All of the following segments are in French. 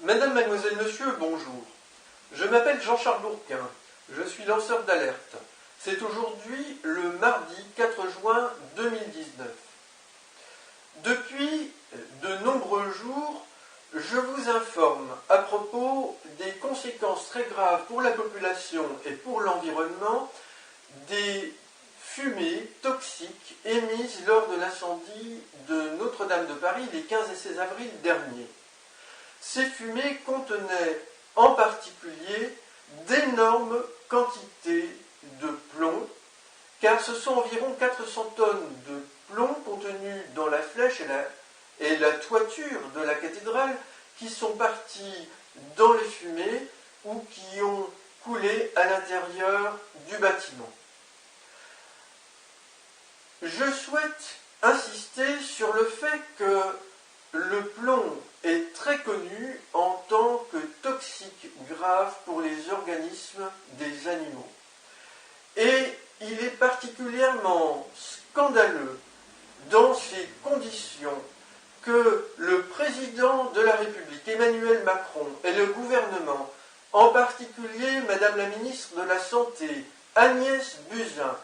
Madame, mademoiselle, monsieur, bonjour. Je m'appelle Jean-Charles Bourquin. Je suis lanceur d'alerte. C'est aujourd'hui le mardi 4 juin 2019. Depuis de nombreux jours, je vous informe à propos des conséquences très graves pour la population et pour l'environnement des fumées toxiques émises lors de l'incendie de Notre-Dame de Paris les 15 et 16 avril dernier. Ces fumées contenaient en particulier d'énormes quantités de plomb, car ce sont environ 400 tonnes de plomb contenues dans la flèche et la toiture de la cathédrale qui sont parties dans les fumées ou qui ont coulé à l'intérieur du bâtiment. Je souhaite insister sur le fait que le plomb est très connu en tant que toxique grave pour les organismes des animaux. Et il est particulièrement scandaleux dans ces conditions que le président de la République, Emmanuel Macron, et le gouvernement, en particulier Madame la ministre de la Santé, Agnès Buzyn,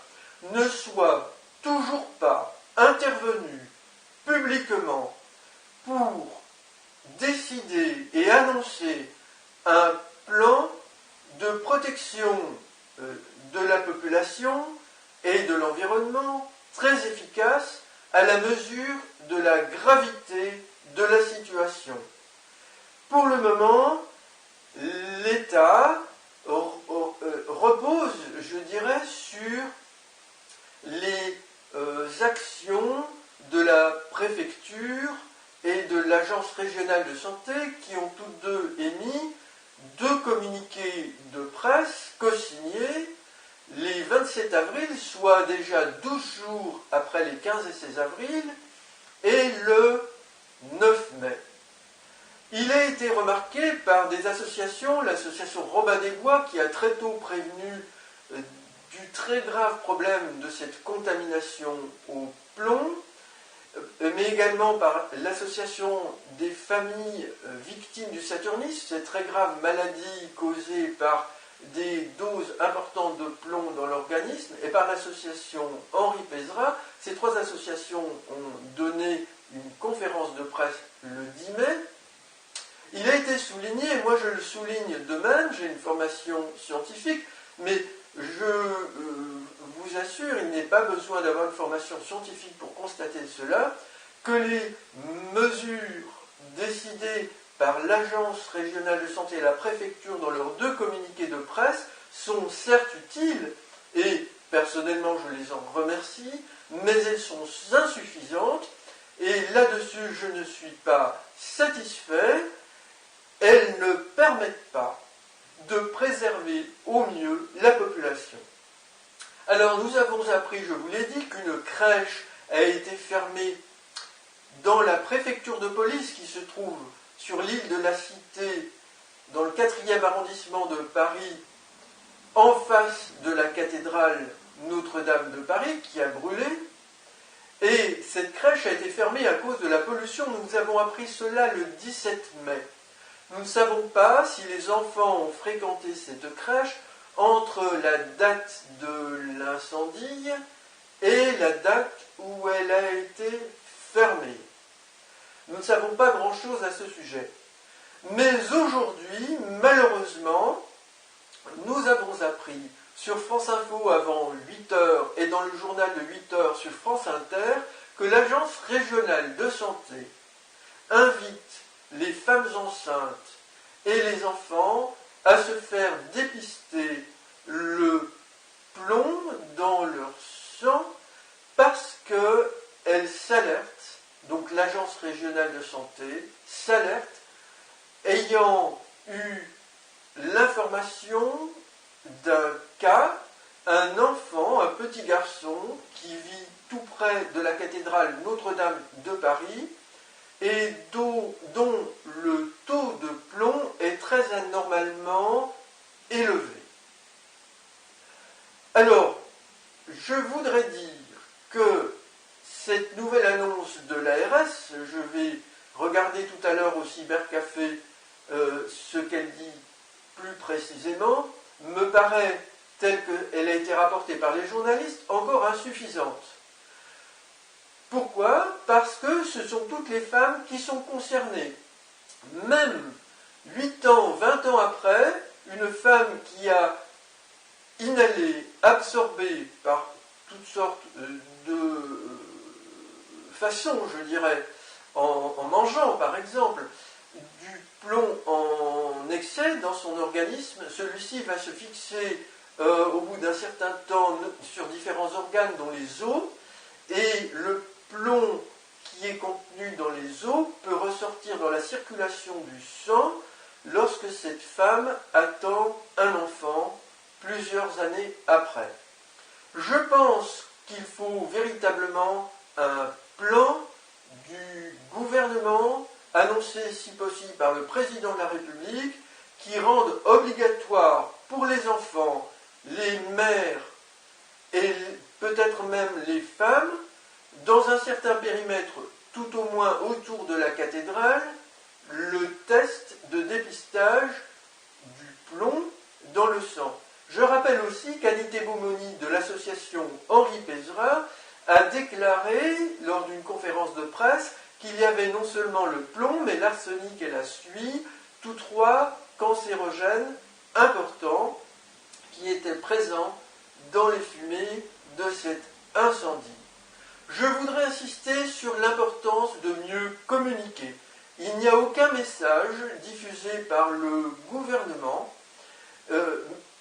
ne soient toujours pas intervenus publiquement pour décider et annoncer un plan de protection de la population et de l'environnement très efficace à la mesure de la gravité de la situation. Pour le moment, l'État repose, je dirais, sur les actions de la préfecture et de l'Agence régionale de santé qui ont toutes deux émis deux communiqués de presse co-signés les 27 avril, soit déjà 12 jours après les 15 et 16 avril, et le 9 mai. Il a été remarqué par des associations, l'association Robin des Bois, qui a très tôt prévenu du très grave problème de cette contamination au plomb, mais également par l'association des familles victimes du saturnisme, cette très grave maladie causée par des doses importantes de plomb dans l'organisme, et par l'association Henri Pézra. Ces trois associations ont donné une conférence de presse le 10 mai. Il a été souligné, et moi je le souligne de même, j'ai une formation scientifique, mais je vous assure, il n'est pas besoin d'avoir une formation scientifique pour constater cela, que les mesures décidées par l'Agence régionale de santé et la préfecture dans leurs deux communiqués de presse sont certes utiles, et personnellement je les en remercie, mais elles sont insuffisantes, et là-dessus je ne suis pas satisfait. Elles ne permettent pas de préserver au mieux la population. Alors nous avons appris, je vous l'ai dit, qu'une crèche a été fermée dans la préfecture de police qui se trouve sur l'île de la Cité, dans le 4e arrondissement de Paris, en face de la cathédrale Notre-Dame de Paris, qui a brûlé. Et cette crèche a été fermée à cause de la pollution. Nous avons appris cela le 17 mai. Nous ne savons pas si les enfants ont fréquenté cette crèche entre la date de l'incendie et la date où elle a été fermée. Nous ne savons pas grand-chose à ce sujet. Mais aujourd'hui, malheureusement, nous avons appris sur France Info avant 8h et dans le journal de 8h sur France Inter que l'Agence régionale de santé invite les femmes enceintes et les enfants à se faire dépister le plomb dans leur sang parce qu'elles s'alertent, donc l'Agence régionale de santé s'alerte, ayant eu l'information d'un cas, un enfant, un petit garçon qui vit tout près de la cathédrale Notre-Dame de Paris et dont le taux de plomb est très anormalement élevé. Alors, je voudrais dire que cette nouvelle annonce de l'ARS, je vais regarder tout à l'heure au cybercafé ce qu'elle dit plus précisément me paraît, telle qu'elle a été rapportée par les journalistes, encore insuffisante. Pourquoi? Parce que ce sont toutes les femmes qui sont concernées. Même 8 ans, 20 ans après, une femme qui a inhalé, absorbé par toutes sortes de façons, je dirais, en mangeant par exemple, du plomb en excès dans son organisme, celui-ci va se fixer au bout d'un certain temps sur différents organes dont les os, et le plomb qui est contenu dans les os peut ressortir dans la circulation du sang lorsque cette femme attend un enfant plusieurs années après. Je pense qu'il faut véritablement un plan du gouvernement, annoncé si possible par le président de la République, qui rende obligatoire pour les enfants, les mères et peut-être même les femmes, dans un certain périmètre, tout au moins autour de la cathédrale, le test de dépistage du plomb dans le sang. Je rappelle aussi qu'Anité Boumoni de l'association Henri Pézra a déclaré lors d'une conférence de presse qu'il y avait non seulement le plomb, mais l'arsenic et la suie, tous trois cancérogènes importants qui étaient présents dans les fumées de cet incendie. Je voudrais insister sur l'importance de mieux communiquer. Il n'y a aucun message diffusé par le gouvernement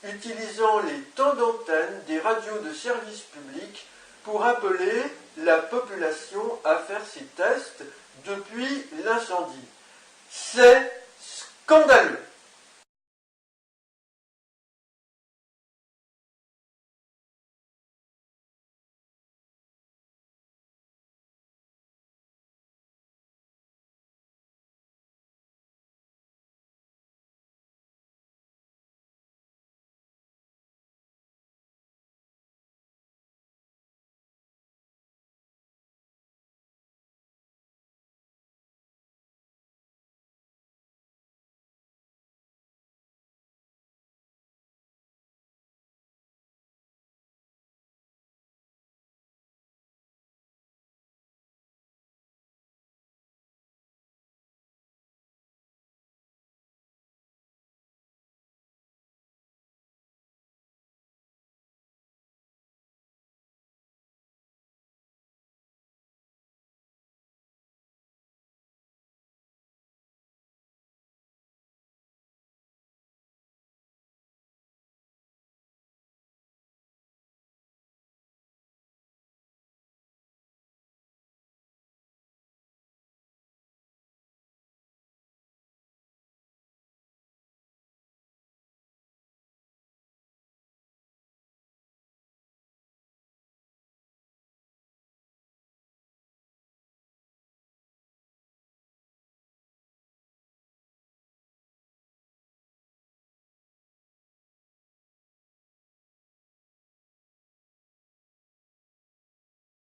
utilisant les temps d'antenne des radios de service public pour appeler la population à faire ces tests depuis l'incendie. C'est scandaleux.